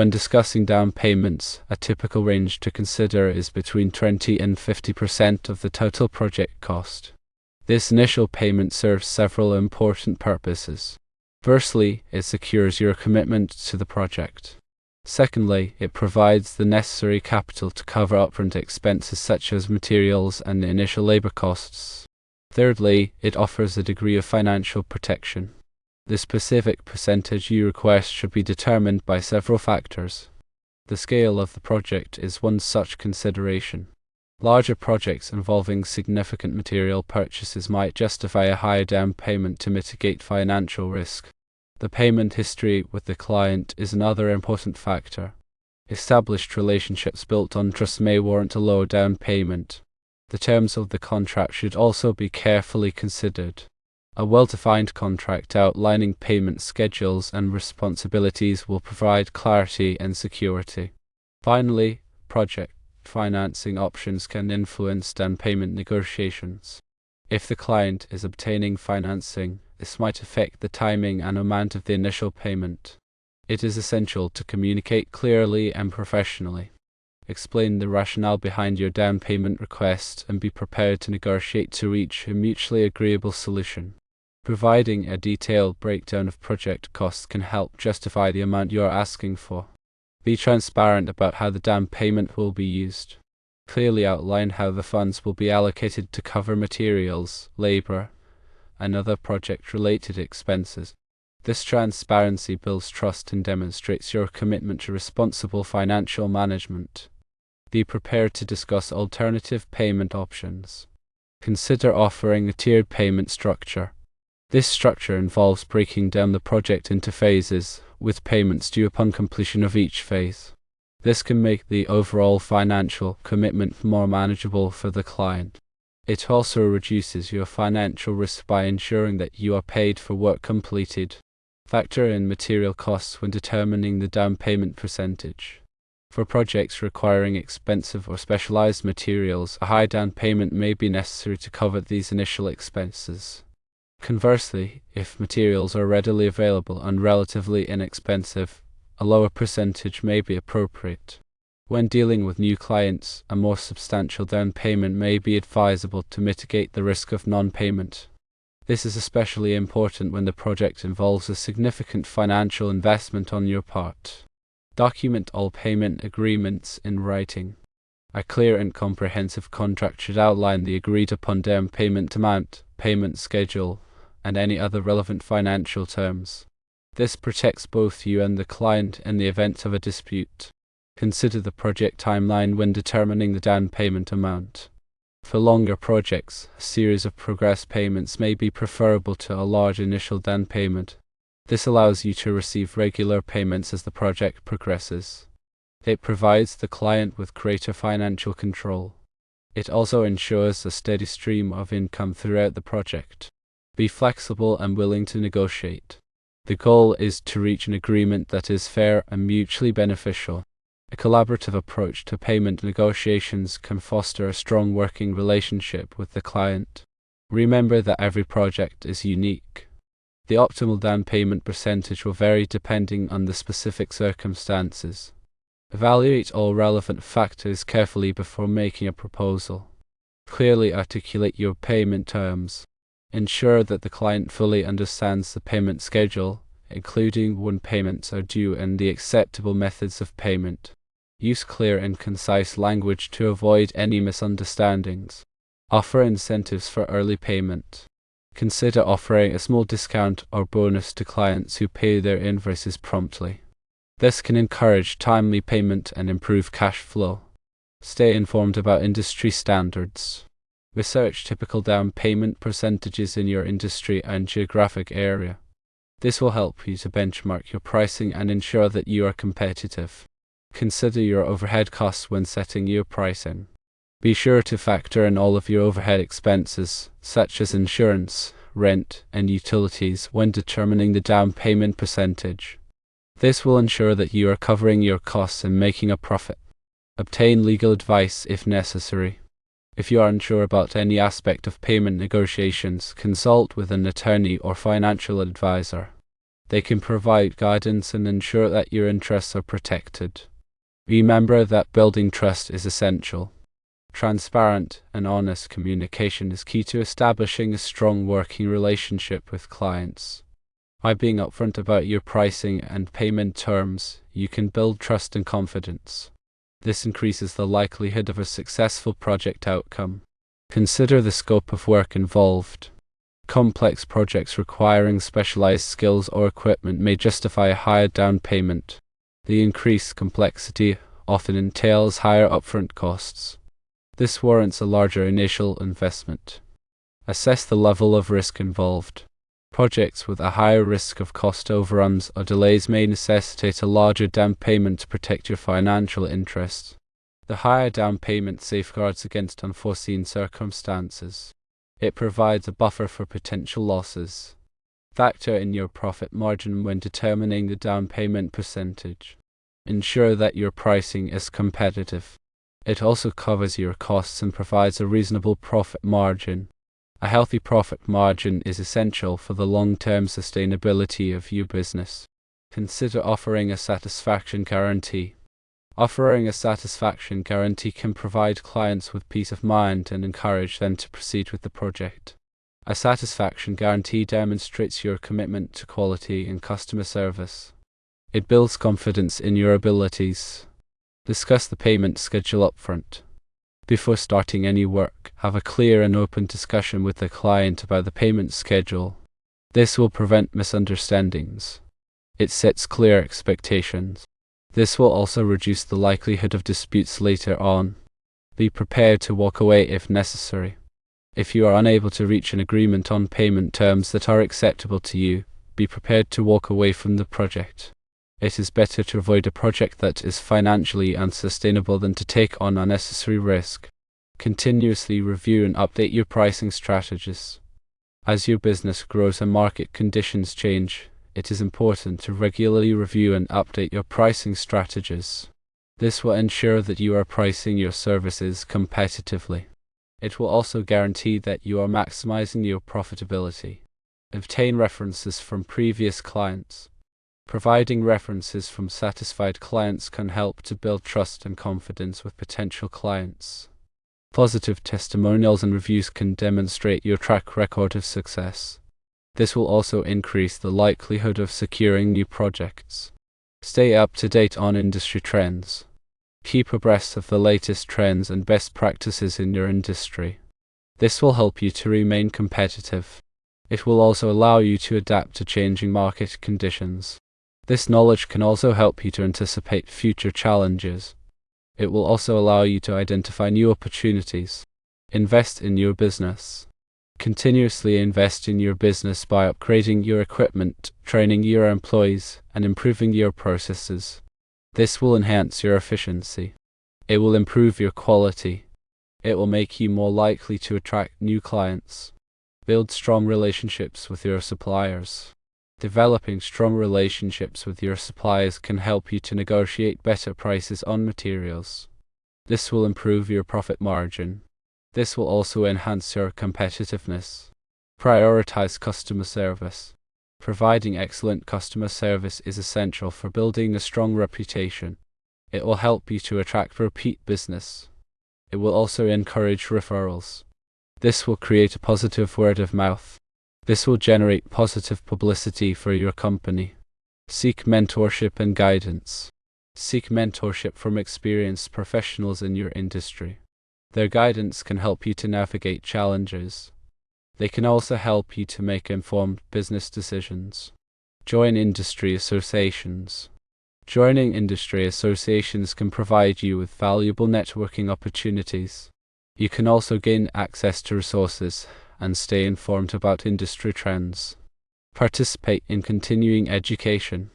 When discussing down payments, a typical range to consider is between 20 and 50% of the total project cost. This initial payment serves several important purposes. Firstly, it secures your commitment to the project. Secondly, it provides the necessary capital to cover upfront expenses such as materials and initial labor costs. Thirdly, it offers a degree of financial protection. The specific percentage you request should be determined by several factors. The scale of the project is one such consideration. Larger projects involving significant material purchases might justify a higher down payment to mitigate financial risk. The payment history with the client is another important factor. Established relationships built on trust may warrant a lower down payment. The terms of the contract should also be carefully considered. A well-defined contract outlining payment schedules and responsibilities will provide clarity and security. Finally, project financing options can influence down payment negotiations. If the client is obtaining financing, this might affect the timing and amount of the initial payment. It is essential to communicate clearly and professionally. Explain the rationale behind your down payment request and be prepared to negotiate to reach a mutually agreeable solution. Providing a detailed breakdown of project costs can help justify the amount you are asking for. Be transparent about how the down payment will be used. Clearly outline how the funds will be allocated to cover materials, labor, and other project-related expenses. This transparency builds trust and demonstrates your commitment to responsible financial management. Be prepared to discuss alternative payment options. Consider offering a tiered payment structure. This structure involves breaking down the project into phases, with payments due upon completion of each phase. This can make the overall financial commitment more manageable for the client. It also reduces your financial risk by ensuring that you are paid for work completed. Factor in material costs when determining the down payment percentage. For projects requiring expensive or specialized materials, a high down payment may be necessary to cover these initial expenses. Conversely, if materials are readily available and relatively inexpensive, a lower percentage may be appropriate. When dealing with new clients, a more substantial down payment may be advisable to mitigate the risk of non-payment. This is especially important when the project involves a significant financial investment on your part. Document all payment agreements in writing. A clear and comprehensive contract should outline the agreed-upon down payment amount, payment schedule, and any other relevant financial terms. This protects both you and the client in the event of a dispute. Consider the project timeline when determining the down payment amount. For longer projects, a series of progress payments may be preferable to a large initial down payment. This allows you to receive regular payments as the project progresses. It provides the client with greater financial control. It also ensures a steady stream of income throughout the project. Be flexible and willing to negotiate. The goal is to reach an agreement that is fair and mutually beneficial. A collaborative approach to payment negotiations can foster a strong working relationship with the client. Remember that every project is unique. The optimal down payment percentage will vary depending on the specific circumstances. Evaluate all relevant factors carefully before making a proposal. Clearly articulate your payment terms. Ensure that the client fully understands the payment schedule, including when payments are due and the acceptable methods of payment. Use clear and concise language to avoid any misunderstandings. Offer incentives for early payment. Consider offering a small discount or bonus to clients who pay their invoices promptly. This can encourage timely payment and improve cash flow. Stay informed about industry standards. Research typical down payment percentages in your industry and geographic area. This will help you to benchmark your pricing and ensure that you are competitive. Consider your overhead costs when setting your pricing. Be sure to factor in all of your overhead expenses, such as insurance, rent, and utilities, when determining the down payment percentage. This will ensure that you are covering your costs and making a profit. Obtain legal advice if necessary. If you are unsure about any aspect of payment negotiations, consult with an attorney or financial advisor. They can provide guidance and ensure that your interests are protected. Remember that building trust is essential. Transparent and honest communication is key to establishing a strong working relationship with clients. By being upfront about your pricing and payment terms, you can build trust and confidence. This increases the likelihood of a successful project outcome. Consider the scope of work involved. Complex projects requiring specialized skills or equipment may justify a higher down payment. The increased complexity often entails higher upfront costs. This warrants a larger initial investment. Assess the level of risk involved. Projects with a higher risk of cost overruns or delays may necessitate a larger down payment to protect your financial interests. The higher down payment safeguards against unforeseen circumstances. It provides a buffer for potential losses. Factor in your profit margin when determining the down payment percentage. Ensure that your pricing is competitive. It also covers your costs and provides a reasonable profit margin. A healthy profit margin is essential for the long-term sustainability of your business. Consider offering a satisfaction guarantee. Offering a satisfaction guarantee can provide clients with peace of mind and encourage them to proceed with the project. A satisfaction guarantee demonstrates your commitment to quality and customer service. It builds confidence in your abilities. Discuss the payment schedule upfront. Before starting any work, have a clear and open discussion with the client about the payment schedule. This will prevent misunderstandings. It sets clear expectations. This will also reduce the likelihood of disputes later on. Be prepared to walk away if necessary. If you are unable to reach an agreement on payment terms that are acceptable to you, be prepared to walk away from the project. It is better to avoid a project that is financially unsustainable than to take on unnecessary risk. Continuously review and update your pricing strategies. As your business grows and market conditions change, it is important to regularly review and update your pricing strategies. This will ensure that you are pricing your services competitively. It will also guarantee that you are maximizing your profitability. Obtain references from previous clients. Providing references from satisfied clients can help to build trust and confidence with potential clients. Positive testimonials and reviews can demonstrate your track record of success. This will also increase the likelihood of securing new projects. Stay up to date on industry trends. Keep abreast of the latest trends and best practices in your industry. This will help you to remain competitive. It will also allow you to adapt to changing market conditions. This knowledge can also help you to anticipate future challenges. It will also allow you to identify new opportunities. Invest in your business. Continuously invest in your business by upgrading your equipment, training your employees, and improving your processes. This will enhance your efficiency. It will improve your quality. It will make you more likely to attract new clients. Build strong relationships with your suppliers. Developing strong relationships with your suppliers can help you to negotiate better prices on materials. This will improve your profit margin. This will also enhance your competitiveness. Prioritize customer service. Providing excellent customer service is essential for building a strong reputation. It will help you to attract repeat business. It will also encourage referrals. This will create a positive word of mouth. This will generate positive publicity for your company. Seek mentorship and guidance. Seek mentorship from experienced professionals in your industry. Their guidance can help you to navigate challenges. They can also help you to make informed business decisions. Join industry associations. Joining industry associations can provide you with valuable networking opportunities. You can also gain access to resources and stay informed about industry trends. Participate in continuing education.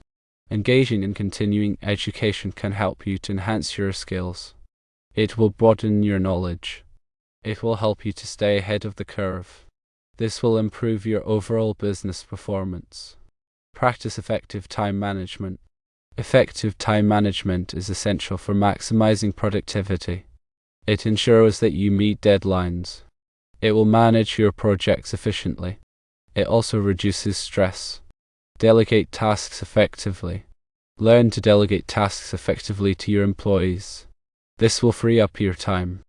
Engaging in continuing education can help you to enhance your skills. It will broaden your knowledge. It will help you to stay ahead of the curve. This will improve your overall business performance. Practice effective time management. Effective time management is essential for maximizing productivity. It ensures that you meet deadlines. It will manage your projects efficiently. It also reduces stress. Delegate tasks effectively. Learn to delegate tasks effectively to your employees. This will free up your time.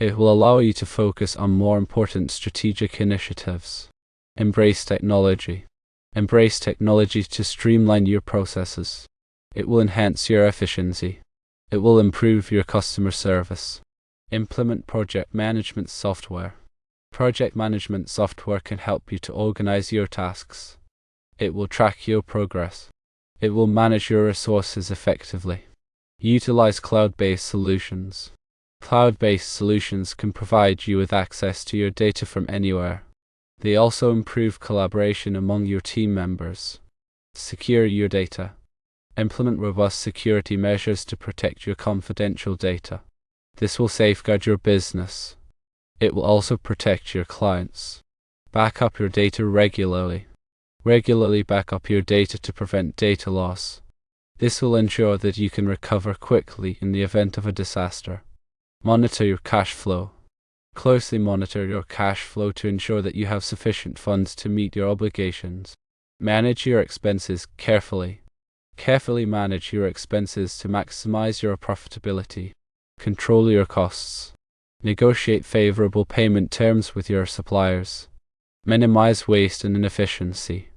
It will allow you to focus on more important strategic initiatives. Embrace technology. Embrace technology to streamline your processes. It will enhance your efficiency. It will improve your customer service. Implement project management software. Project management software can help you to organize your tasks. It will track your progress. It will manage your resources effectively. Utilize cloud-based solutions. Cloud-based solutions can provide you with access to your data from anywhere. They also improve collaboration among your team members. Secure your data. Implement robust security measures to protect your confidential data. This will safeguard your business. It will also protect your clients. Back up your data regularly. Regularly back up your data to prevent data loss. This will ensure that you can recover quickly in the event of a disaster. Monitor your cash flow. Closely monitor your cash flow to ensure that you have sufficient funds to meet your obligations. Manage your expenses carefully. Carefully manage your expenses to maximize your profitability. Control your costs. Negotiate favorable payment terms with your suppliers. Minimize waste and inefficiency.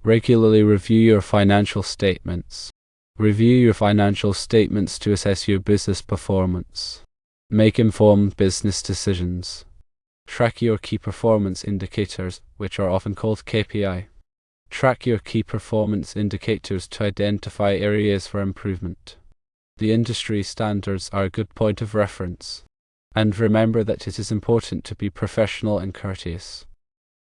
Regularly review your financial statements. Review your financial statements to assess your business performance. Make informed business decisions. Track your key performance indicators, which are often called KPI. Track your key performance indicators to identify areas for improvement. The industry standards are a good point of reference. And remember that it is important to be professional and courteous.